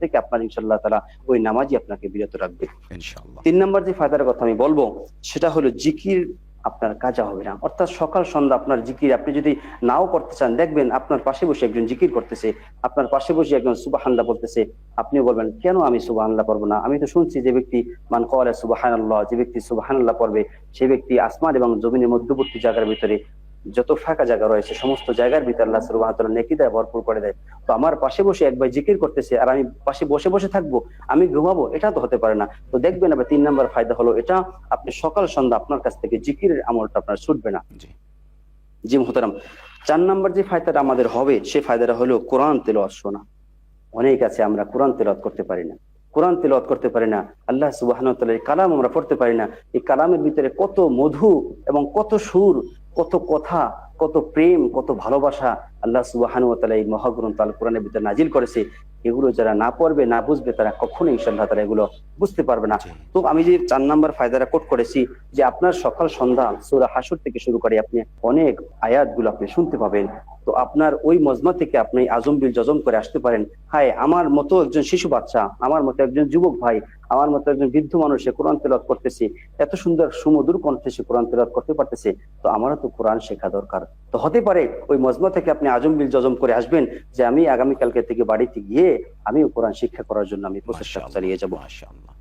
থেকে আপনার ইনশাআল্লাহ তাআলা ওই নামাজই আপনাকে বিরত রাখবে। ইনশাআল্লাহ। 3 নাম্বার যে ফায়দার কথা আমি বলবো সেটা হলো জিকির আপনার কাজা হবে না। অর্থাৎ সকাল সন্ধ্যা আপনার জিকির আপনি যদি নাও করতে চান, দেখবেন আপনার পাশে বসে একজন জিকির করতেছে, আপনার পাশে বসে একজন সুবহানাল্লাহ বলতেছে, আপনিও বলবেন কেন আমি সুবহানাল্লাহ পড়বো না? আমি তো শুনছি যে ব্যক্তি মান ক্বালা সুবহানাল্লাহ, যে ব্যক্তি সুবহানাল্লাহ পড়বে সেই ব্যক্তি আসমান এবং জমিনের মধ্যবর্তী জায়গার ভিতরে যত ফাঁকা জায়গা রয়েছে সমস্ত জায়গার ভিতরে আল্লাহ সুবহানাহু ওয়া তাআলা নেকি দ্বারা ভরপুর করে দেয়। তো আমার পাশে বসে এক ভাই জিকির করতেছে আর আমি পাশে বসে বসে থাকবো, আমি ঘুমাবো, এটা তো হতে পারে না। তো দেখবেন আবার 3 নাম্বার ফায়দা হলো এটা, আপনি সকাল সন্ধ্যা আপনার কাছ থেকে জিকিরের আমলটা আপনার ছুটবে না। জি। জি মুহতারাম। 4 নাম্বার যে ফায়দাটা আমাদের হবে সেই ফায়দাটা হলো কোরআন তেলাওয়াত শোনা। অনেক আছে আমরা কোরআন তেলাওয়াত করতে পারি না, কোরআন তেলাওয়াত করতে পারি না, আল্লাহ সুবহানাহু ওয়া তাআলার কালাম আমরা পড়তে পারি না। এই কালামের ভিতরে কত মধু এবং কত সুর, কত কথা, কত প্রেম, কত ভালোবাসা আল্লাহ সুবহানাহু ওয়া তাআলা এই মহাগ্রন্থ আল কোরআনের ভিতরে নাজিল করেছে। এগুলো যারা না পড়বে না বুঝবে তারা কখনোই ইনশাআল্লাহ তাআলা এগুলো বুঝতে পারবে না। জি। তো আমি যে 4 নাম্বার ফায়দাটা কোট করেছি যে আপনার সকাল সন্ধ্যা সূরা হাসর থেকে শুরু করে আপনি অনেক আয়াতগুলো আপনি শুনতে পাবেন। তো আপনার ওই মজমা থেকে আপনি আজম বিল জজম করে আসতে পারেন, হায় আমার মতো একজন শিশু বাচ্চা, আমার মতো একজন যুবক ভাই, আমার মতো একজন বৃদ্ধ মানুষ সে কোরআন তেলাওয়াত করতেছে, এত সুন্দর সুমধুর কণ্ঠে সে কোরআন তেলাওয়াত করতে পারতেছে, তো আমারও তো কোরআন শেখা দরকার। তো হতে পারে ওই মজমা থেকে আপনি আজম বিল জজম করে আসবেন যে আমি আগামীকালকে থেকে বাড়িতে গিয়ে আমিও কোরআন শিক্ষা করার জন্য আমি প্রচেষ্টা মাশাআল্লাহ, চালিয়ে যাব। মাশাআল্লাহ।